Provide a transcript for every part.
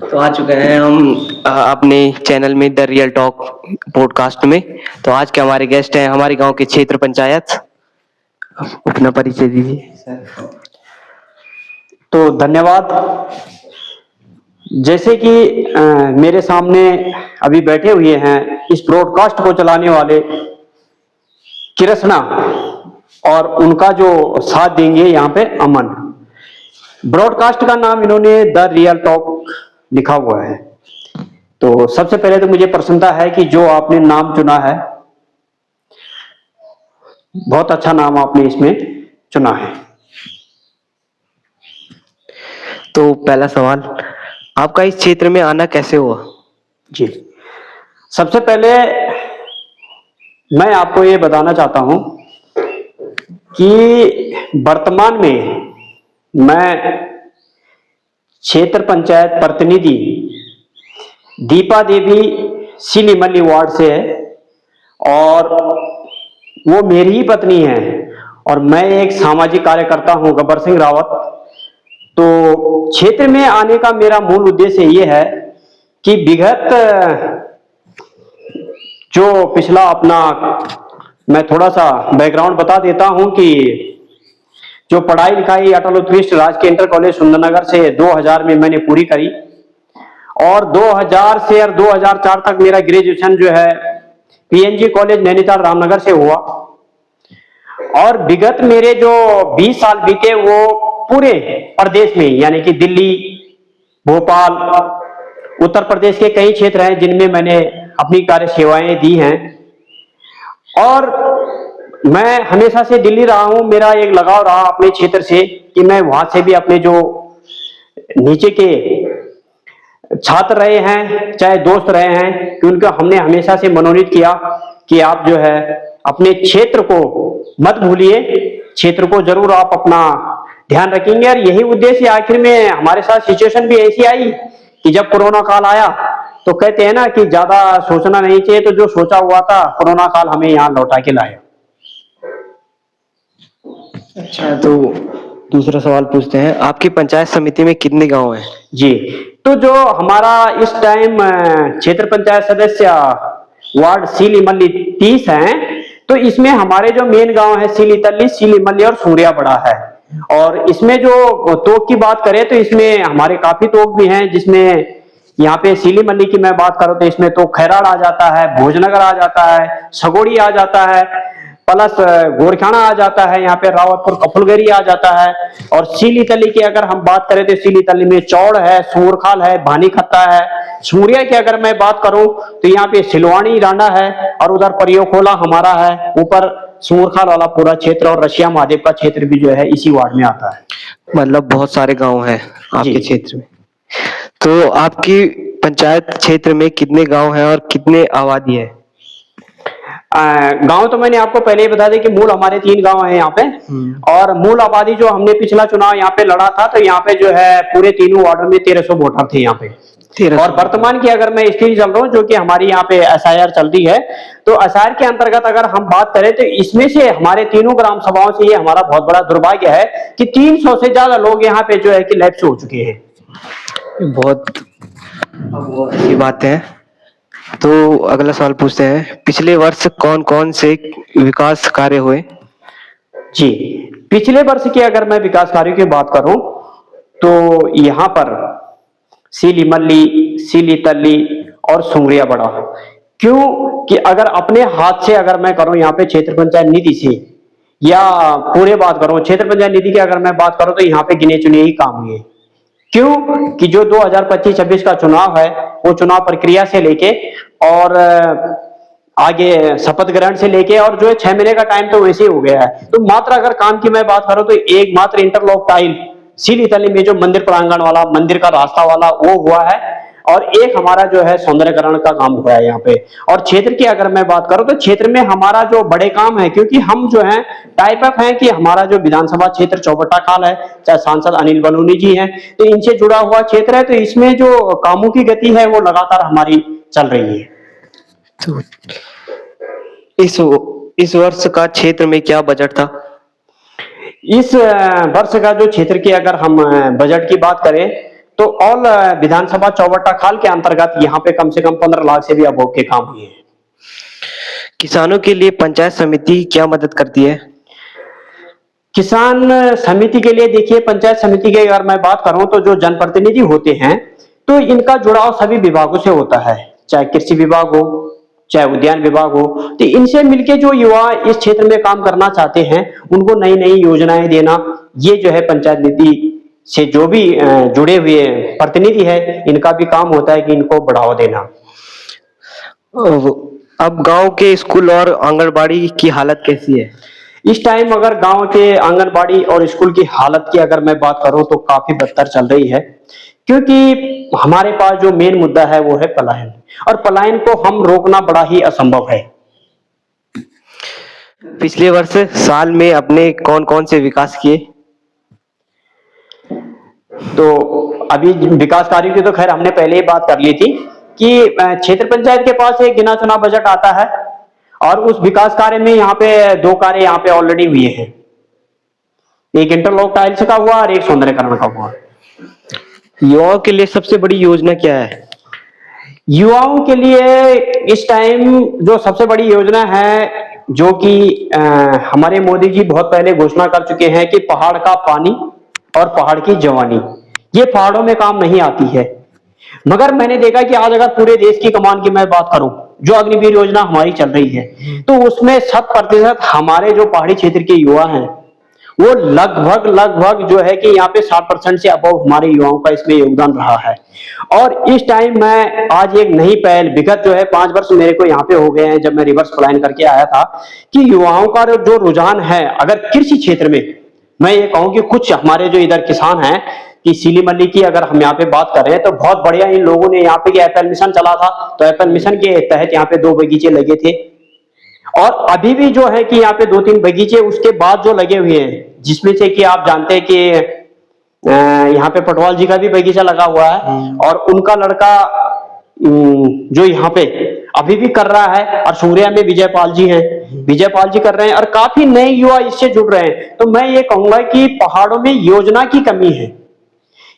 तो आ चुके हैं हम अपने चैनल में द रियल टॉक पॉडकास्ट में। तो आज के हमारे गेस्ट हैं हमारे गांव के क्षेत्र पंचायत। अपना परिचय दीजिए सर। तो धन्यवाद। जैसे कि मेरे सामने अभी बैठे हुए हैं इस ब्रॉडकास्ट को चलाने वाले कृष्णा और उनका जो साथ देंगे यहाँ पे अमन। ब्रॉडकास्ट का नाम इन्होंने द रियल टॉक लिखा हुआ है। तो सबसे पहले तो मुझे प्रसन्नता है कि जो आपने नाम चुना है, बहुत अच्छा नाम आपने इसमें चुना है। तो पहला सवाल, आपका इस क्षेत्र में आना कैसे हुआ? जी, सबसे पहले मैं आपको ये बताना चाहता हूं कि वर्तमान में मैं क्षेत्र पंचायत प्रतिनिधि दीपा देवी सीलीमल्ली वार्ड से है और वो मेरी ही पत्नी है और मैं एक सामाजिक कार्यकर्ता हूं गब्बर सिंह रावत। तो क्षेत्र में आने का मेरा मूल उद्देश्य ये है कि विगत जो पिछला अपना, मैं थोड़ा सा बैकग्राउंड बता देता हूं कि जो पढ़ाई लिखाई अटल उत्कृष्ट राजकीय इंटर कॉलेज सुंदरनगर से 2000 में मैंने पूरी करी और 2000 से और 2004 तक मेरा ग्रेजुएशन जो है पीएनजी कॉलेज नैनीताल रामनगर से हुआ। और विगत मेरे जो 20 साल बीते वो पूरे प्रदेश में, यानी कि दिल्ली, भोपाल, उत्तर प्रदेश के कई क्षेत्र हैं जिनमें मैंने अपनी कार्य सेवाएं दी हैं। और मैं हमेशा से दिल्ली रहा हूं, मेरा एक लगाव रहा अपने क्षेत्र से कि मैं वहां से भी अपने जो नीचे के छात्र रहे हैं चाहे दोस्त रहे हैं कि उनको हमने हमेशा से मनोनीत किया कि आप जो है अपने क्षेत्र को मत भूलिए, क्षेत्र को जरूर आप अपना ध्यान रखेंगे। और यही उद्देश्य आखिर में हमारे साथ सिचुएशन भी ऐसी आई कि जब कोरोना काल आया तो कहते हैं ना कि ज्यादा सोचना नहीं चाहिए, तो जो सोचा हुआ था कोरोना काल हमें यहाँ लौटा के लाया। अच्छा, तो दूसरा सवाल पूछते हैं, आपकी पंचायत समिति में कितने गांव हैं? जी, तो जो हमारा इस टाइम क्षेत्र पंचायत सदस्य वार्ड सीलीमल्ली 30 हैं, तो इसमें हमारे जो मेन गांव है सीलीतल्ली, सीलीमल्ली और सूर्या बड़ा है। और इसमें जो तोक की बात करें तो इसमें हमारे काफी तोक भी हैं, जिसमें यहाँ पे सीलीमल्ली की मैं बात करूं तो इसमें तो खैराड़ आ जाता है, भोजनगर आ जाता है, सगोड़ी आ जाता है, प्लस गोरखाना आ जाता है, यहाँ पे रावतपुर कफुलगरी आ जाता है। और सीली तली की अगर हम बात करें तो सीली तली में चौड़ है, सूरखाल है, भानी खत्ता है। सूर्या की अगर मैं बात करूं तो यहाँ पे सिलवानी रांडा है और उधर परियोखोला हमारा है, ऊपर सूरखाल वाला पूरा क्षेत्र और रशिया महादेव का क्षेत्र भी जो है इसी वार्ड में आता है। मतलब बहुत सारे गांव हैं आपके क्षेत्र में। तो आपकी पंचायत क्षेत्र में कितने गांव हैं और कितने आबादी है? गांव तो मैंने आपको पहले ही बता दिया कि मूल हमारे 3 गांव हैं यहाँ पे। और मूल आबादी जो हमने पिछला चुनाव यहाँ पे लड़ा था तो यहाँ पे जो है पूरे तीनों वार्डों में 1300 वोटर थे यहाँ पे। और वर्तमान की अगर मैं स्थिति चल रहा हूँ जो कि हमारी यहाँ पे एसआईआर चल रही है, तो एसआईआर के अंतर्गत अगर हम बात करें तो इसमें से हमारे तीनों ग्राम सभाओं से ये हमारा बहुत बड़ा दुर्भाग्य है कि 300 से ज्यादा लोग यहाँ पे जो है कि लैप्स हो चुके हैं। बहुत अच्छी बात है। तो अगला सवाल पूछते हैं, पिछले वर्ष कौन कौन से विकास कार्य हुए? जी, पिछले वर्ष की अगर मैं विकास कार्यों की बात करूं तो यहाँ पर सीलीमल्ली, सीलीतल्ली और सुंगरिया बड़ा, क्यों कि अगर अपने हाथ से अगर मैं करूं यहाँ पे क्षेत्र पंचायत निधि से या पूरे बात करूं क्षेत्र पंचायत निधि की अगर मैं बात करूं तो यहाँ पे गिने चुने ही काम हुए। क्यों कि जो 2025-26 का चुनाव है वो चुनाव प्रक्रिया से लेके और आगे शपथ ग्रहण से लेके और जो है 6 महीने का टाइम तो वैसे ही हो गया है। तो मात्र अगर काम की मैं बात करूं तो एक मात्र इंटरलॉक टाइल सीलीतली में जो मंदिर प्रांगण वाला, मंदिर का रास्ता वाला वो हुआ है और एक हमारा जो है सौंदर्यकरण का काम हुआ है यहाँ पे। और क्षेत्र की अगर मैं बात करूं तो क्षेत्र में हमारा जो बड़े काम है, क्योंकि हम जो है टाइप अप है कि हमारा जो विधानसभा क्षेत्र चौबट्टा खाल है, चाहे सांसद अनिल बलूनी जी हैं, तो इनसे जुड़ा हुआ क्षेत्र है, तो इसमें जो कामों की गति है वो लगातार हमारी चल रही है। तो इस वर्ष का क्षेत्र में क्या बजट था? इस वर्ष का जो क्षेत्र की अगर हम बजट की बात करें तो ऑल विधानसभा चौबट्टा खाल के अंतर्गत यहाँ पे कम से कम 15 लाख से भी अबोव के काम हुए हैं। किसानों के लिए पंचायत समिति क्या मदद करती है? किसान समिति के लिए देखिए, पंचायत समिति की अगर मैं बात करूं तो जो जनप्रतिनिधि होते हैं तो इनका जुड़ाव सभी विभागों से होता है, चाहे कृषि विभाग हो, चाहे उद्यान विभाग हो। तो इनसे मिलके जो युवा इस क्षेत्र में काम करना चाहते हैं उनको नई नई योजनाएं देना, ये जो है पंचायत नीति से जो भी जुड़े हुए प्रतिनिधि है इनका भी काम होता है कि इनको बढ़ावा देना। अब गांव के स्कूल और आंगनबाड़ी की हालत कैसी है? इस टाइम अगर गांव के आंगनबाड़ी और स्कूल की हालत की अगर मैं बात करूं तो काफी बदतर चल रही है, क्योंकि हमारे पास जो मेन मुद्दा है वो है पलायन, और पलायन को हम रोकना बड़ा ही असंभव है। पिछले वर्ष साल में अपने कौन कौन से विकास किए? तो अभी विकास कार्यों की तो खैर हमने पहले ही बात कर ली थी कि क्षेत्र पंचायत के पास एक गिना चुना बजट आता है और उस विकास कार्य में यहाँ पे 2 कार्य यहाँ पे ऑलरेडी हुए हैं, एक इंटरलॉक टाइल्स का हुआ और एक सौंदर्यकरण का हुआ। युवाओं के लिए सबसे बड़ी योजना क्या है? युवाओं के लिए इस टाइम जो सबसे बड़ी योजना है, जो कि हमारे मोदी जी बहुत पहले घोषणा कर चुके हैं कि पहाड़ का पानी और पहाड़ की जवानी, ये पहाड़ों में काम नहीं आती है। मगर मैंने देखा कि आज अगर पूरे देश की कमान की मैं बात करूं, जो अग्निवीर योजना हमारी चल रही है, तो उसमें 100% हमारे जो पहाड़ी क्षेत्र के युवा हैं वो लगभग जो है कि यहाँ पे 60% से अबव हमारे युवाओं का इसमें योगदान रहा है। और इस टाइम मैं आज एक नई पहल, विगत जो है 5 वर्ष मेरे को यहाँ पे हो गए हैं जब मैं रिवर्स पलायन करके आया था, कि युवाओं का जो रुझान है अगर कृषि क्षेत्र में, मैं ये कहूँ कि कुछ हमारे जो इधर किसान हैं कि सीली मल्ली की अगर हम यहाँ पे बात कर रहे हैं तो बहुत बढ़िया इन लोगों ने यहाँ पे एप्पल मिशन चला था, तो एप्पल मिशन के तहत यहाँ पे 2 बगीचे लगे थे, और अभी भी जो है कि यहाँ पे 2-3 बगीचे उसके बाद जो लगे हुए हैं, जिसमें से कि आप जानते हैं कि यहाँ पे पटवाल जी का भी बगीचा लगा हुआ है और उनका लड़का जो यहाँ पे अभी भी कर रहा है, और सूर्या में विजयपाल जी हैं, विजयपाल जी कर रहे हैं, और काफी नए युवा इससे जुड़ रहे हैं। तो मैं ये कहूंगा कि पहाड़ों में योजना की कमी है,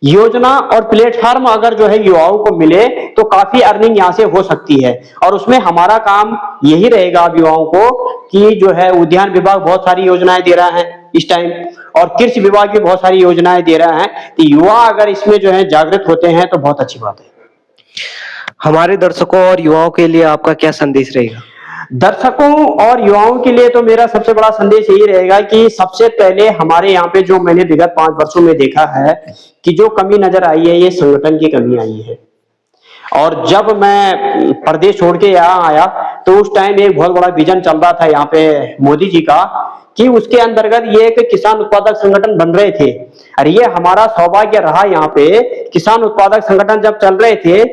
योजना और प्लेटफॉर्म अगर जो है युवाओं को मिले तो काफी अर्निंग यहाँ से हो सकती है, और उसमें हमारा काम यही रहेगा अब युवाओं को कि जो है उद्यान विभाग बहुत सारी योजनाएं दे रहा है इस टाइम, और कृषि विभाग भी बहुत सारी योजनाएं दे रहा है, तो युवा अगर इसमें जो है जागृत होते हैं तो बहुत अच्छी बात है। हमारे दर्शकों और युवाओं के लिए आपका क्या संदेश रहेगा? दर्शकों और युवाओं के लिए तो मेरा सबसे बड़ा संदेश यही रहेगा कि सबसे पहले हमारे यहाँ पे जो मैंने विगत 5 वर्षों में देखा है कि जो कमी नजर आई है, ये संगठन की कमी आई है। और जब मैं प्रदेश छोड़ के यहाँ आया तो उस टाइम एक बहुत बड़ा विजन चल रहा था यहाँ पे मोदी जी का, कि उसके अंतर्गत ये एक किसान उत्पादक संगठन बन रहे थे। और ये हमारा सौभाग्य रहा, यहाँ पे किसान उत्पादक संगठन जब चल रहे थे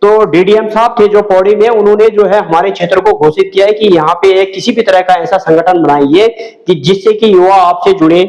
तो डीडीएम साहब थे जो पौड़ी में, उन्होंने जो है हमारे क्षेत्र को घोषित किया है कि यहाँ पे किसी भी तरह का ऐसा संगठन बनाइए कि जिससे कि युवा आपसे जुड़े,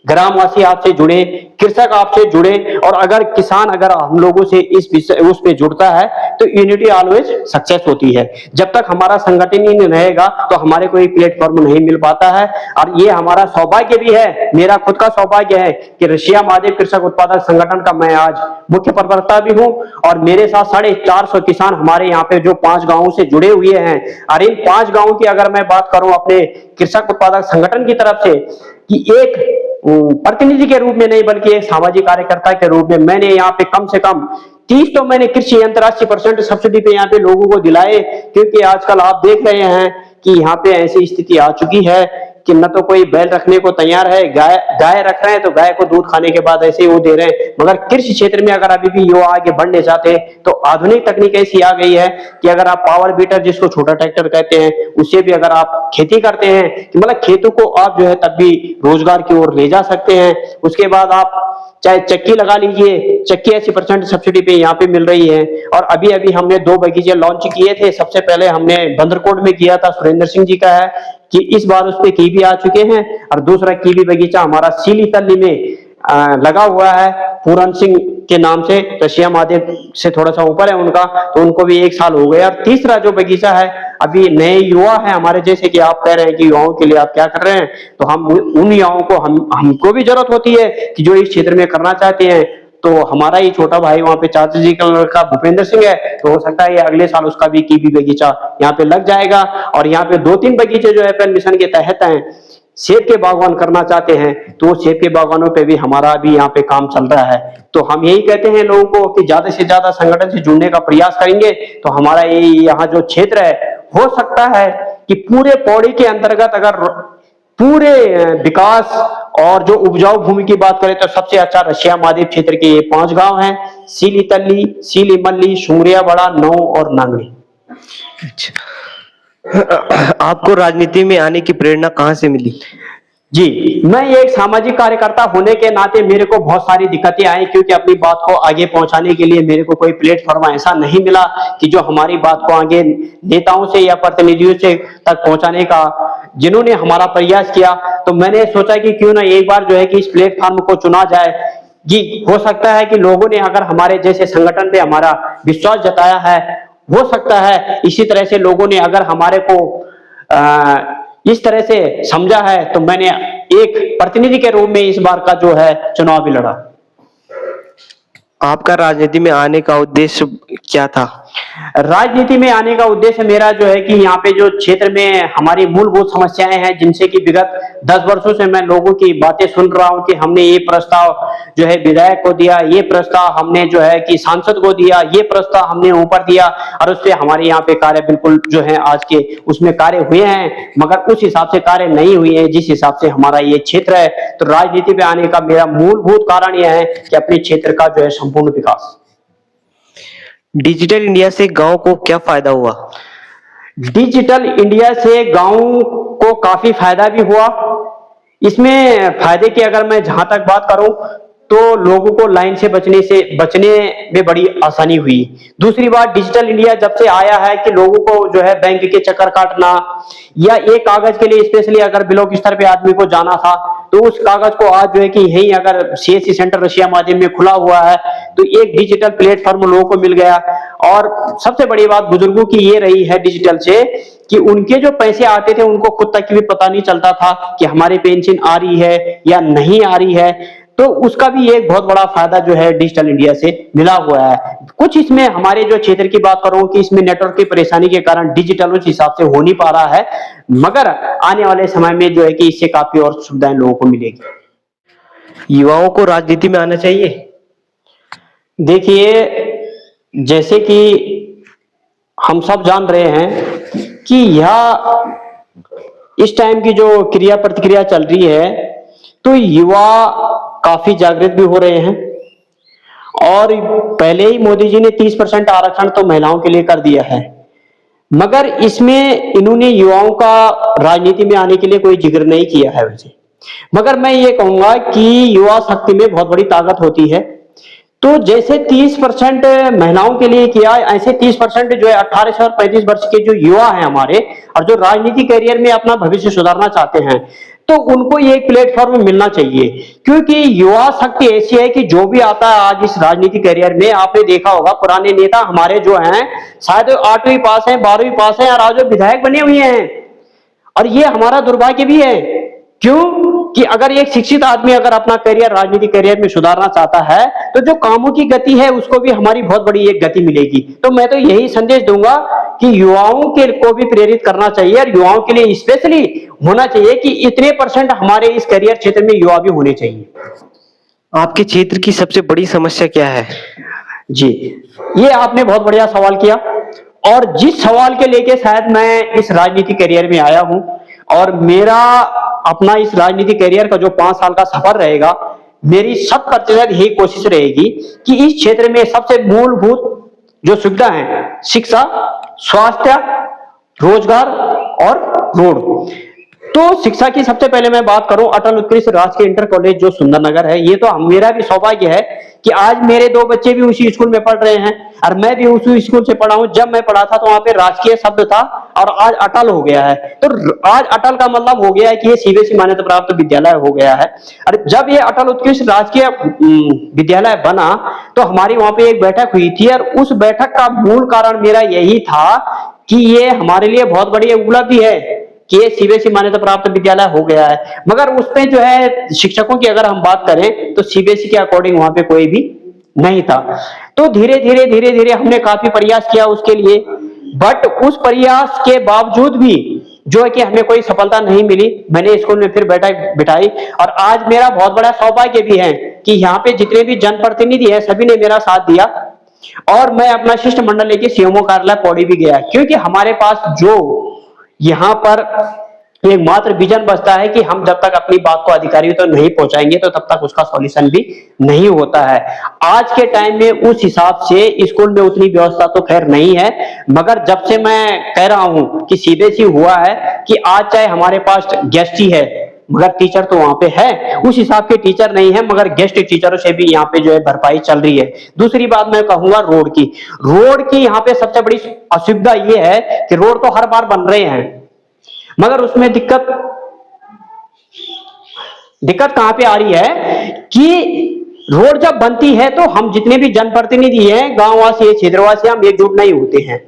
ग्रामवासी आपसे जुड़े, कृषक आपसे जुड़े, और अगर किसान अगर हम लोगों से इस विषय उस पे जुड़ता है तो यूनिटी ऑलवेज सक्सेस होती है। जब तक हमारा संगठन ही नहीं रहेगा तो हमारे कोई प्लेटफॉर्म नहीं मिल पाता है। और ये हमारा सौभाग्य भी है, मेरा खुद का सौभाग्य है कि रशिया महादेव कृषक उत्पादक संगठन का मैं आज मुख्य प्रवक्ता भी हूँ, और मेरे साथ 450 किसान हमारे यहाँ पे जो 5 गांवों से जुड़े हुए हैं। और इन 5 गांवों की अगर मैं बात करूं अपने कृषक उत्पादक संगठन की तरफ से, कि एक प्रतिनिधि के रूप में नहीं बल्कि एक सामाजिक कार्यकर्ता के रूप में मैंने यहाँ पे कम से कम 30 तो मैंने कृषि यंत्र 80% सब्सिडी पे यहाँ पे लोगों को दिलाए, क्योंकि आजकल आप देख रहे हैं कि यहाँ पे ऐसी स्थिति आ चुकी है कि न तो कोई बैल रखने को तैयार है, गाय रख रहे हैं तो गाय को दूध खाने के बाद ऐसे ही वो दे रहे हैं। मगर कृषि क्षेत्र में अगर अभी भी युवा आगे बढ़ने चाहते हैं तो आधुनिक तकनीक ऐसी आ गई है कि अगर आप पावर बीटर, जिसको छोटा ट्रैक्टर कहते हैं, उससे भी अगर आप खेती करते हैं कि मतलब खेतों को आप जो है तब भी रोजगार की ओर ले जा सकते हैं। उसके बाद आप चाहे चक्की लगा लीजिए, चक्की 80% सब्सिडी पे यहाँ पे मिल रही है। और अभी अभी हमने 2 बगीचे लॉन्च किए थे, सबसे पहले हमने बंदरकोट में किया था, सुरेंद्र सिंह जी का है कि इस बार उस पे कीवी आ चुके हैं, और दूसरा कीवी बगीचा हमारा सीली तल्ली में लगा हुआ है पूरन सिंह के नाम से, रशिया महादेव से थोड़ा सा ऊपर है उनका, तो उनको भी 1 साल हो गया। और तीसरा जो बगीचा है, अभी नए युवा है हमारे जैसे कि आप कह रहे हैं कि युवाओं के लिए आप क्या कर रहे हैं, तो हम उन युवाओं को हमको भी जरूरत होती है कि जो इस क्षेत्र में करना चाहते हैं, तो हमारा ही छोटा भाई वहाँ पे चाचा जी का लड़का भूपेंद्र सिंह है, तो हो सकता है ये अगले साल उसका भी कीवी बगीचा यहाँ पे लग जाएगा। और यहाँ पे 2-3 बगीचे जो है पेन मिशन के तहत हैं, सेब के बागवान करना चाहते हैं, तो सेब के बागानों पे भी हमारा भी यहाँ पे काम चल रहा है। तो हम यही कहते हैं लोगों को कि ज्यादा से ज्यादा संगठन से जुड़ने का प्रयास करेंगे तो हमारा ये यहाँ जो क्षेत्र है, हो सकता है कि पूरे पौड़ी के अंतर्गत अगर पूरे विकास और जो उपजाऊ भूमि की बात करें तो सबसे अच्छा रशिया महादेव क्षेत्र के ये 5 गांव हैं, सीली तल्ली, सीली मल्ली, सुंगरिया बड़ा, नौ और नांगली। आपको राजनीति में आने की प्रेरणा कहाँ से मिली? जी, मैं एक सामाजिक कार्यकर्ता होने के नाते मेरे को बहुत सारी दिक्कतें आई, क्योंकि अपनी बात को आगे पहुंचाने के लिए मेरे को कोई प्लेटफॉर्म ऐसा नहीं मिला कि जो हमारी बात को आगे नेताओं से या प्रतिनिधियों से तक पहुंचाने का जिन्होंने हमारा प्रयास किया। तो मैंने सोचा कि क्यों ना एक बार जो है कि इस प्लेटफॉर्म को चुना जाए। जी, हो सकता है कि लोगों ने अगर हमारे जैसे संगठन पे हमारा विश्वास जताया है, हो सकता है इसी तरह से लोगों ने अगर हमारे को इस तरह से समझा है, तो मैंने एक प्रतिनिधि के रूप में इस बार का जो है चुनाव भी लड़ा। आपका राजनीति में आने का उद्देश्य क्या था? राजनीति में आने का उद्देश्य मेरा जो है कि यहाँ पे जो क्षेत्र में हमारी मूलभूत समस्याएं हैं, जिनसे कि विगत 10 वर्षों से मैं लोगों की बातें सुन रहा हूँ कि हमने ये प्रस्ताव जो है विधायक को दिया, ये प्रस्ताव हमने जो है कि सांसद को दिया, ये प्रस्ताव हमने ऊपर दिया, और उससे हमारे यहाँ पे कार्य बिल्कुल जो है आज के उसमें कार्य हुए हैं, मगर उस हिसाब से कार्य नहीं हुए हैं जिस हिसाब से हमारा ये क्षेत्र है। तो राजनीति पे आने का मेरा मूलभूत कारण यह है कि अपने क्षेत्र का जो है संपूर्ण विकास। डिजिटल इंडिया से गांव को क्या फायदा हुआ? डिजिटल इंडिया से गांव को काफी फायदा भी हुआ। इसमें फायदे की अगर मैं जहां तक बात करूं तो लोगों को लाइन से बचने में बड़ी आसानी हुई। दूसरी बात, डिजिटल इंडिया जब से आया है कि लोगों को जो है बैंक के चक्कर काटना या एक कागज के लिए स्पेशली अगर ब्लॉक स्तर पे आदमी को जाना था, तो उस कागज को आज जो है कि यही अगर सीएससी सेंटर रशिया माध्यम में खुला हुआ है तो एक डिजिटल प्लेटफॉर्म लोगों को मिल गया। और सबसे बड़ी बात बुजुर्गों की ये रही है डिजिटल से कि उनके जो पैसे आते थे उनको खुद तक भी पता नहीं चलता था कि हमारी पेंशन आ रही है या नहीं आ रही है। तो उसका भी एक बहुत बड़ा फायदा जो है डिजिटल इंडिया से मिला हुआ है। कुछ इसमें हमारे जो क्षेत्र की बात करूं कि इसमें नेटवर्क की परेशानी के कारण डिजिटल उस हिसाब से हो नहीं पा रहा है, मगर आने वाले समय में जो है कि इससे काफी और सुविधाएं लोगों को मिलेगी। युवाओं को राजनीति में आना चाहिए? देखिए, जैसे कि हम सब जान रहे हैं कि यह इस टाइम की जो क्रिया प्रतिक्रिया चल रही है, तो युवा काफी जागृत भी हो रहे हैं। और पहले ही मोदी जी ने 30% आरक्षण तो महिलाओं के लिए कर दिया है, मगर इसमें इन्होंने युवाओं का राजनीति में आने के लिए कोई जिक्र नहीं किया है वैसे। मगर मैं ये कहूंगा कि युवा शक्ति में बहुत बड़ी ताकत होती है। तो जैसे 30% महिलाओं के लिए किया, ऐसे 30% जो है 18 से और 35 वर्ष के जो युवा हैं हमारे, और जो राजनीति कैरियर में अपना भविष्य सुधारना चाहते हैं, तो उनको ये एक प्लेटफॉर्म मिलना चाहिए। क्योंकि युवा शक्ति ऐसी है कि जो भी आता है आज इस राजनीति कैरियर में, आपने देखा होगा पुराने नेता हमारे जो हैं शायद 8वीं पास हैं, 12वीं पास हैं, और आज विधायक बने हुए हैं। और ये हमारा दुर्भाग्य भी है। क्यों कि अगर एक शिक्षित आदमी अगर अपना करियर राजनीतिक करियर में सुधारना चाहता है, तो जो कामों की गति है उसको भी हमारी बहुत बड़ी एक गति मिलेगी। तो मैं तो यही संदेश दूंगा कि युवाओं के को भी प्रेरित करना चाहिए, और युवाओं के लिए स्पेशली होना चाहिए कि इतने % हमारे इस करियर क्षेत्र में युवा भी होने चाहिए। आपके क्षेत्र की सबसे बड़ी समस्या क्या है? जी, ये आपने बहुत बढ़िया सवाल किया, और जिस सवाल के लेके शायद मैं इस राजनीति करियर में आया हूं, और मेरा अपना इस राजनीति करियर का जो 5 साल का सफर रहेगा, मेरी 100% यही कोशिश रहेगी कि इस क्षेत्र में सबसे मूलभूत जो सुविधा है, शिक्षा, स्वास्थ्य, रोजगार और रोड। तो शिक्षा की सबसे पहले मैं बात करूं, अटल उत्कृष्ट राजकीय इंटर कॉलेज जो सुंदरनगर है, ये तो मेरा भी सौभाग्य है कि आज मेरे 2 बच्चे भी उसी स्कूल में पढ़ रहे हैं, और मैं भी उसी स्कूल से पढ़ा हूं। जब मैं पढ़ा था तो वहां पे राजकीय शब्द था, और आज अटल हो गया है। तो आज अटल का मतलब हो गया है कि ये सीबीएसई मान्यता प्राप्त विद्यालय हो गया है। और जब ये अटल उत्कृष्ट राजकीय विद्यालय बना तो हमारी वहां पे एक बैठक हुई थी, और उस बैठक का मूल कारण मेरा यही था कि ये हमारे लिए बहुत बड़ी उपलब्धि है कि ये सीबीएसई मान्यता प्राप्त विद्यालय हो गया है। मगर उसमें जो है शिक्षकों की अगर हम बात करें तो सीबीएसई के अकॉर्डिंग वहां पे कोई भी नहीं था। तो धीरे धीरे हमने काफी प्रयास किया उसके लिए, बट उस प्रयास के बावजूद भी जो है कि हमें कोई सफलता नहीं मिली। मैंने स्कूल में फिर बिठाई और आज मेरा बहुत बड़ा सौभाग्य भी है कि यहाँ पे जितने भी जनप्रतिनिधि हैं सभी ने मेरा साथ दिया और मैं अपना शिष्टमंडल लेके सीएमओ कार्यालय पौड़ी भी गया, क्योंकि हमारे पास जो यहाँ पर एक मात्र विजन बचता है कि हम जब तक अपनी बात को अधिकारियों तक नहीं पहुंचाएंगे तो तब तक उसका सॉल्यूशन भी नहीं होता है। आज के टाइम में उस हिसाब से स्कूल में उतनी व्यवस्था तो खैर नहीं है, मगर जब से मैं कह रहा हूं कि सीधे सी हुआ है कि आज चाहे हमारे पास गेस्ट ही है मगर टीचर तो वहां पे है, उस हिसाब के टीचर नहीं है, मगर गेस्ट टीचरों से भी यहाँ पे जो है भरपाई चल रही है। दूसरी बात मैं कहूंगा रोड की यहाँ पे सबसे बड़ी असुविधा ये है कि रोड तो हर बार बन रहे हैं, मगर उसमें दिक्कत कहां पे आ रही है कि रोड जब बनती है तो हम जितने भी जनप्रतिनिधि हैं, गांववासी, क्षेत्रवासी, हम एकजुट नहीं होते हैं।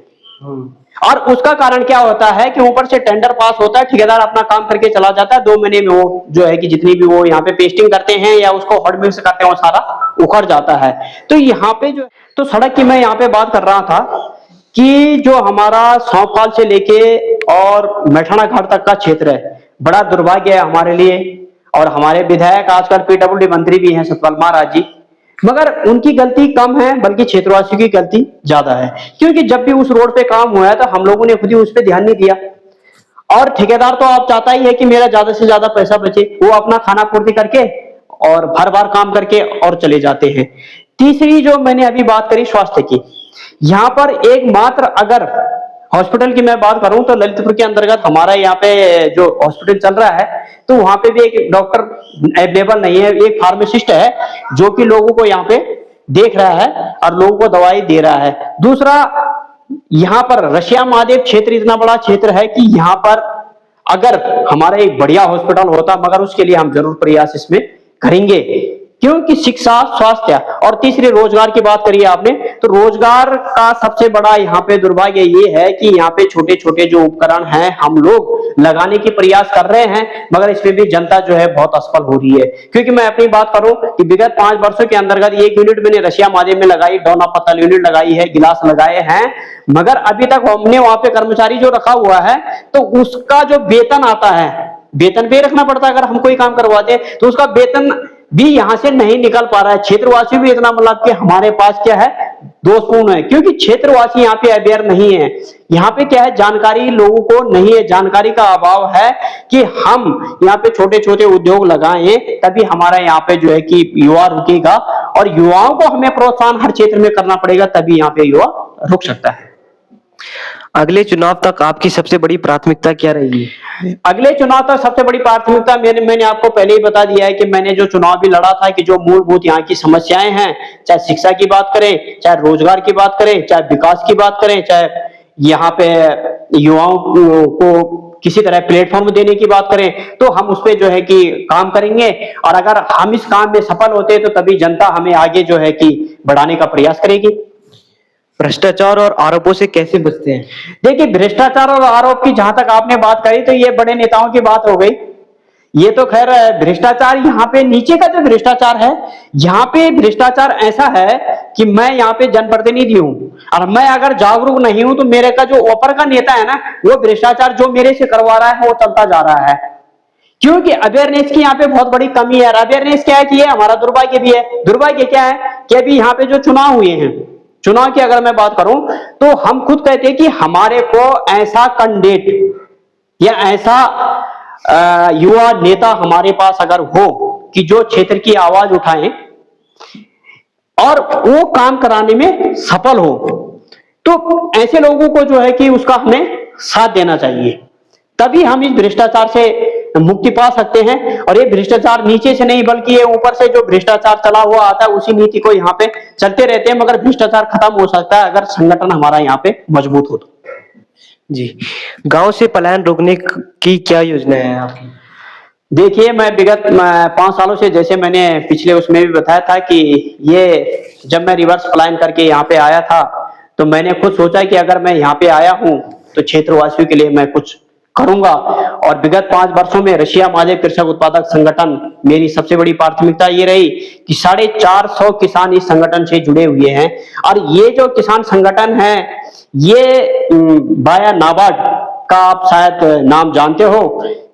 और उसका कारण क्या होता है कि ऊपर से टेंडर पास होता है, ठेकेदार अपना काम करके चला जाता है, 2 महीने में वो जो है कि जितनी भी वो यहाँ पे पेस्टिंग करते हैं या उसको हॉट मिक्स करते हैं वो सारा उखड़ जाता है। तो यहाँ पे जो तो सड़क की मैं यहाँ पे बात कर रहा था कि जो हमारा सौंपखाल से लेके और मैठाना घाट तक का क्षेत्र है, बड़ा दुर्भाग्य है हमारे लिए। और हमारे विधायक आजकल पीडब्ल्यूडी मंत्री भी हैं सतपाल महाराज जी, मगर उनकी गलती कम है बल्कि क्षेत्रवासियों की गलती ज्यादा है, क्योंकि जब भी उस रोड पे काम हुआ है तो हम लोगों ने खुद ही उस पे ध्यान नहीं दिया। और ठेकेदार तो आप चाहता ही है कि मेरा ज्यादा से ज्यादा पैसा बचे, वो अपना खाना पूर्ति करके और भर बार काम करके और चले जाते हैं। तीसरी जो मैंने अभी बात करी स्वास्थ्य की, यहाँ पर एकमात्र अगर हॉस्पिटल की मैं बात करूं तो ललितपुर के अंतर्गत हमारा यहाँ पे जो हॉस्पिटल चल रहा है तो वहां पे भी एक डॉक्टर अवेलेबल नहीं है, एक फार्मासिस्ट है जो कि लोगों को यहाँ पे देख रहा है और लोगों को दवाई दे रहा है। दूसरा, यहाँ पर रशिया महादेव क्षेत्र इतना बड़ा क्षेत्र है कि यहाँ पर अगर हमारा एक बढ़िया हॉस्पिटल होता, मगर उसके लिए हम जरूर प्रयास इसमें करेंगे, क्योंकि शिक्षा, स्वास्थ्य और तीसरे रोजगार की बात करिए आपने, तो रोजगार का सबसे बड़ा यहाँ पे दुर्भाग्य ये है कि यहाँ पे छोटे छोटे जो उपकरण हैं हम लोग लगाने की प्रयास कर रहे हैं, मगर इसमें भी जनता जो है बहुत असफल हो रही है। क्योंकि मैं अपनी बात करूं कि विगत 5 वर्षों के अंतर्गत 1 यूनिट मैंने रशिया माध्यम में लगाई, डोना पत्तल यूनिट लगाई है, गिलास लगाए हैं, मगर अभी तक हमने वहां पे कर्मचारी जो रखा हुआ है तो उसका जो वेतन आता है, वेतन पे रखना पड़ता है। अगर हम कोई काम करवाते हैं तो उसका वेतन भी यहां से नहीं निकल पा रहा है। क्षेत्रवासी भी इतना मतलब कि हमारे पास क्या है दोषपूर्ण है, क्योंकि क्षेत्रवासी यहाँ पे अवेयर नहीं है। यहाँ पे क्या है, जानकारी लोगों को नहीं है, जानकारी का अभाव है कि हम यहाँ पे छोटे छोटे उद्योग लगाएं, तभी हमारा यहाँ पे जो है कि युवा रुकेगा और युवाओं को हमें प्रोत्साहन हर क्षेत्र में करना पड़ेगा, तभी यहाँ पे युवा रुक सकता है। अगले चुनाव तक आपकी सबसे बड़ी प्राथमिकता क्या रहेगी? अगले चुनाव तक सबसे बड़ी प्राथमिकता मैंने आपको पहले ही बता दिया है कि मैंने जो चुनाव भी लड़ा था कि जो मूलभूत यहाँ की समस्याएं हैं, चाहे शिक्षा की बात करें, चाहे रोजगार की बात करें, चाहे विकास की बात करें, चाहे यहाँ पे युवाओं को किसी तरह प्लेटफॉर्म देने की बात करें, तो हम उस पे जो है कि काम करेंगे। और अगर हम इस काम में सफल होते हैं तो तभी जनता हमें आगे जो है कि बढ़ाने का प्रयास करेगी। भ्रष्टाचार और आरोपों से कैसे बचते हैं? देखिए, भ्रष्टाचार और आरोप की जहां तक आपने बात करी तो ये बड़े नेताओं की बात हो गई। ये तो खैर भ्रष्टाचार यहाँ पे नीचे का जो भ्रष्टाचार है, यहाँ पे भ्रष्टाचार ऐसा है कि मैं यहाँ पे जनप्रतिनिधि हूँ और मैं अगर जागरूक नहीं हूं तो मेरे का जो ऊपर का नेता है ना, वो भ्रष्टाचार जो मेरे से करवा रहा है वो चलता जा रहा है, क्योंकि अवेयरनेस की यहाँ पे बहुत बड़ी कमी है। अवेयरनेस क्या है कि ये हमारा दुर्भाग्य भी है। दुर्भाग्य क्या है कि अभी यहाँ पे जो चुनाव हुए हैं, चुनाव की अगर मैं बात करूं तो हम खुद कहते हैं कि हमारे को ऐसा कैंडिडेट या ऐसा युवा नेता हमारे पास अगर हो कि जो क्षेत्र की आवाज उठाएं और वो काम कराने में सफल हो, तो ऐसे लोगों को जो है कि उसका हमें साथ देना चाहिए, तभी हम इस भ्रष्टाचार से मुक्ति पा सकते हैं। और ये भ्रष्टाचार नीचे से नहीं बल्कि ये ऊपर से जो भ्रष्टाचार चला हुआ आता है उसी नीति को यहाँ पे चलते रहते हैं, मगर भ्रष्टाचार खत्म हो सकता है अगर संगठन हमारा यहाँ पे मजबूत हो तो। जी, गांव से पलायन रोकने की क्या योजना है आपकी? देखिए, मैं विगत 5 सालों से, जैसे मैंने पिछले उसमें भी बताया था कि ये जब मैं रिवर्स पलायन करके यहाँ पे आया था तो मैंने खुद सोचा कि अगर मैं यहाँ पे आया हूँ तो क्षेत्रवासियों के लिए मैं कुछ करूंगा। और विगत 5 वर्षों में रशिया महादेव कृषक उत्पादक संगठन, मेरी सबसे बड़ी प्राथमिकता ये रही कि 450 किसान इस संगठन से जुड़े हुए हैं। और ये जो किसान संगठन है, ये बाया नाबार्ड का आप शायद नाम जानते हो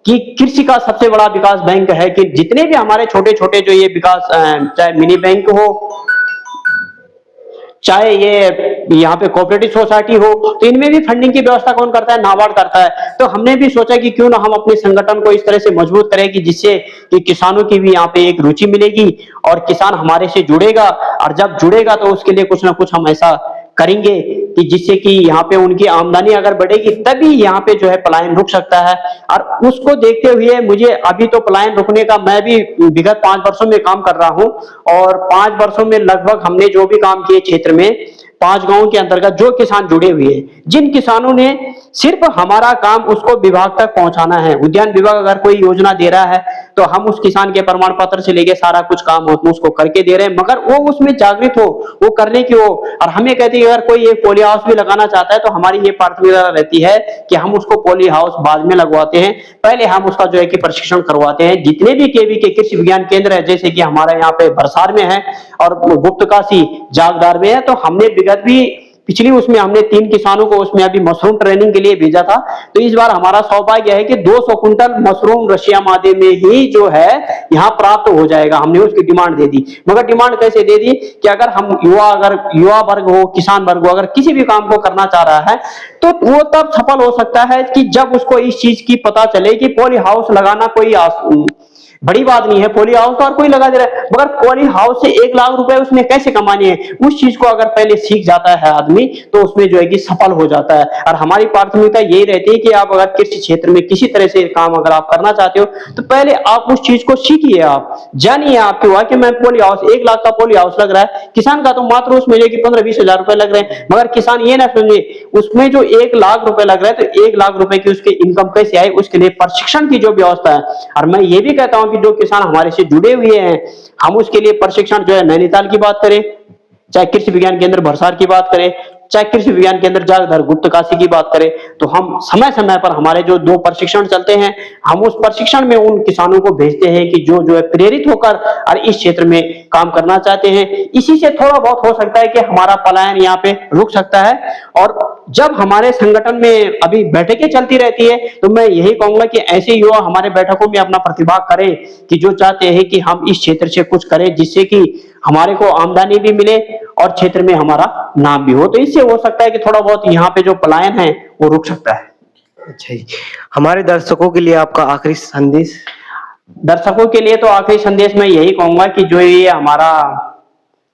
कि कृषि का सबसे बड़ा विकास बैंक है। कि जितने भी हमारे छोटे छोटे जो ये विकास, चाहे मिनी बैंक हो, चाहे ये यहाँ पे कोऑपरेटिव सोसाइटी हो, तो इनमें भी फंडिंग की व्यवस्था कौन करता है? नाबार्ड करता है। तो हमने भी सोचा कि क्यों ना हम अपने संगठन को इस तरह से मजबूत करें कि जिससे कि किसानों की भी यहाँ पे एक रुचि मिलेगी और किसान हमारे से जुड़ेगा। और जब जुड़ेगा तो उसके लिए कुछ ना कुछ हम ऐसा करेंगे कि जिससे कि यहाँ पे उनकी आमदनी अगर बढ़ेगी तभी यहाँ पे जो है पलायन रुक सकता है। और उसको देखते हुए मुझे अभी तो पलायन रुकने का, मैं भी विगत 5 वर्षों में काम कर रहा हूँ और 5 वर्षों में लगभग हमने जो भी काम किए क्षेत्र में, 5 गांवों के अंतर्गत जो किसान जुड़े हुए हैं, जिन किसानों ने सिर्फ हमारा काम उसको विभाग तक पहुंचाना है। उद्यान विभाग अगर कोई योजना दे रहा है तो हम उस किसान के प्रमाण पत्र से लेके सारा कुछ काम हम उसको करके दे रहे हैं, मगर वो उसमें जागृत हो, वो करने की हो। और हमें कहते हैं अगर कोई एक पॉली हाउस भी लगाना चाहता है तो हमारी ये प्राथमिकता रहती है कि हम उसको पॉली हाउस बाद में लगवाते हैं, पहले हम उसका जो है कि प्रशिक्षण करवाते हैं। जितने भी केवी के कृषि विज्ञान केंद्र है, जैसे कि हमारे यहाँ पे भरसार में है और गुप्तकाशी जागदार में है, तो हमने विगत भी पिछली उसमें हमने 3 किसानों को उसमें अभी मशरूम ट्रेनिंग के लिए भेजा था। तो इस बार हमारा सौभाग्य है कि 200 कुंटल मशरूम रशिया मादे में ही जो है यहाँ प्राप्त हो जाएगा। हमने उसकी डिमांड दे दी, मगर डिमांड कैसे दे दी कि अगर हम अगर युवा वर्ग हो, किसान वर्ग हो, अगर किसी भी काम को करना चाह रहा है तो वो तब सफल हो सकता है कि जब उसको इस चीज की पता चले कि पॉली हाउस लगाना कोई बड़ी बात नहीं है। पॉली हाउस तो हर कोई लगा दे रहा है, मगर पॉली हाउस से 1 लाख रुपए उसने कैसे कमाने हैं, उस चीज को अगर पहले सीख जाता है आदमी तो उसमें जो है कि सफल हो जाता है। और हमारी प्राथमिकता यही रहती है कि आप अगर कृषि क्षेत्र में किसी तरह से काम अगर आप करना चाहते हो तो पहले आप उस चीज को सीखिए, आप जानिए आपके हुआ कि मैं पॉली हाउस 1 लाख का पॉली हाउस लग रहा है, किसान का तो मात्र उसमें जो कि 15-20 हजार रुपए लग रहे हैं। मगर किसान ये ना समझे उसमें जो 1 लाख रुपए लग रहा है तो 1 लाख रुपए की उसके इनकम कैसे आए, उसके लिए प्रशिक्षण की जो व्यवस्था है। और मैं ये भी कहता हूं कि जो किसान हमारे से जुड़े हुए हैं, हम उसके लिए प्रशिक्षण जो है नैनीताल की बात करें, चाहे कृषि विज्ञान केंद्र भरसार की बात करें, चाहे कृषि विज्ञान केंद्र जागधर गुप्तकाशी की बात करें, तो हम समय समय पर हमारे जो 2 प्रशिक्षण चलते हैं, हम उस प्रशिक्षण में उन किसानों को भेजते हैं कि जो है प्रेरित होकर और इस क्षेत्र में काम करना चाहते हैं। इसी से थोड़ा बहुत हो सकता है कि हमारा पलायन यहाँ पे रुक सकता है। और जब हमारे संगठन में अभी बैठकें चलती रहती है तो मैं यही कहूंगा कि ऐसे युवा हमारे बैठकों में अपना प्रतिभाग करें कि जो चाहते हैं कि हम इस क्षेत्र से कुछ करें जिससे कि हमारे को आमदनी भी मिले और क्षेत्र में हमारा नाम भी हो। तो इससे हो सकता है कि थोड़ा बहुत यहाँ पे जो पलायन है वो रुक सकता है। अच्छा जी, हमारे दर्शकों के लिए आपका आखिरी संदेश? दर्शकों के लिए तो आखिरी संदेश मैं यही कहूंगा कि जो ये हमारा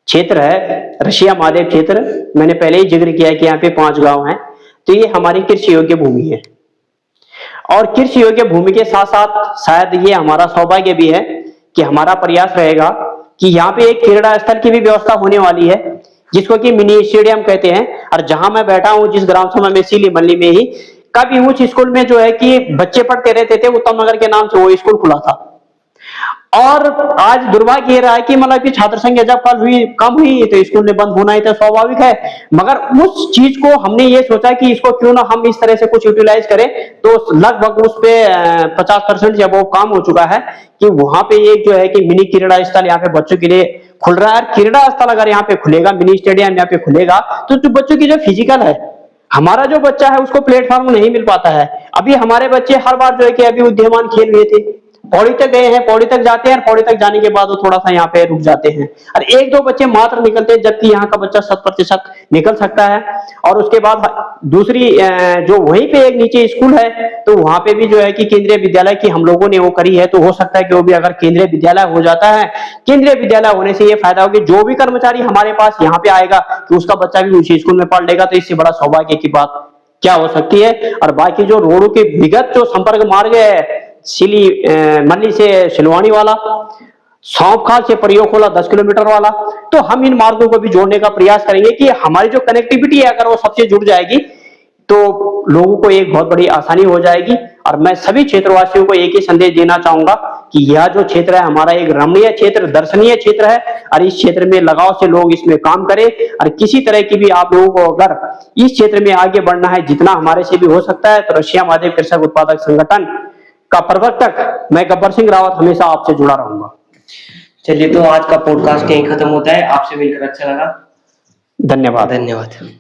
क्षेत्र है रशिया महादेव क्षेत्र, मैंने पहले ही जिक्र किया कि यहाँ पे 5 गांव हैं, तो ये हमारी कृषि योग्य भूमि है। और कृषि योग्य भूमि के साथ साथ शायद ये हमारा सौभाग्य भी है कि हमारा प्रयास रहेगा कि यहाँ पे एक क्रीड़ा स्थल की भी व्यवस्था होने वाली है, जिसको कि मिनी स्टेडियम कहते हैं। और जहां मैं बैठा हूँ जिस ग्राम सभा में सीली मल्ली में ही, कभी उस स्कूल में जो है कि बच्चे पढ़ते रहते थे, उत्तम नगर के नाम से वो स्कूल खुला था। और आज दुर्भाग्य ये रहा है कि मतलब कि छात्र संख्या जब कम हुई तो स्कूल ने बंद होना ही तो स्वाभाविक है। मगर उस चीज को हमने ये सोचा कि इसको क्यों ना हम इस तरह से कुछ यूटिलाइज करें, तो लगभग उस पे 50% जब वो काम हो चुका है कि वहां पे एक जो है कि मिनी क्रीड़ा स्थल यहाँ पे बच्चों के लिए खुल रहा है। क्रीड़ा स्थल अगर यहाँ पे खुलेगा, मिनी स्टेडियम यहाँ पे खुलेगा, तो जो बच्चों की जो फिजिकल है, हमारा जो बच्चा है उसको प्लेटफॉर्म नहीं मिल पाता है। अभी हमारे बच्चे हर बार जो है कि अभी उद्यमान खेल हुए थे, पौड़ी तक गए हैं, पौड़ी तक जाते हैं और पौड़ी तक जाने के बाद वो थोड़ा सा यहाँ पे रुक जाते हैं और 1-2 बच्चे मात्र निकलते हैं, जबकि यहाँ का बच्चा 100% निकल सकता है। और उसके बाद दूसरी जो वहीं पे एक नीचे स्कूल है, तो वहां पे भी जो है कि केंद्रीय विद्यालय की हम लोगों ने वो करी है, तो हो सकता है कि वो भी अगर केंद्रीय विद्यालय हो जाता है, केंद्रीय विद्यालय होने से ये फायदा होगा जो भी कर्मचारी हमारे पास यहाँ पे आएगा कि उसका बच्चा भी उसी स्कूल में पढ़ लेगा। तो इससे बड़ा सौभाग्य की बात क्या हो सकती है। और बाकी जो रोडों के विगत जो संपर्क मार्ग है, सिली मल्ली से सिलवानी वाला, सौंपखाल से परियोखोला 10 किलोमीटर वाला, तो हम इन मार्गों को भी जोड़ने का प्रयास करेंगे कि हमारी जो कनेक्टिविटी है अगर वो सबसे जुड़ जाएगी तो लोगों को एक बहुत बड़ी आसानी हो जाएगी। और मैं सभी क्षेत्रवासियों को एक ही संदेश देना चाहूंगा कि यह जो क्षेत्र है हमारा एक रमणीय क्षेत्र, दर्शनीय क्षेत्र है और इस क्षेत्र में लगाव से लोग इसमें काम करें। और किसी तरह की भी आप लोगों को अगर इस क्षेत्र में आगे बढ़ना है, जितना हमारे से भी हो सकता है, तो रशिया महादेव कृषक उत्पादक संगठन का प्रवर्तक मैं गब्बर सिंह रावत हमेशा आपसे जुड़ा रहूंगा। चलिए, तो आज का पॉडकास्ट यहीं खत्म होता है। आपसे मिलकर अच्छा लगा। धन्यवाद। धन्यवाद।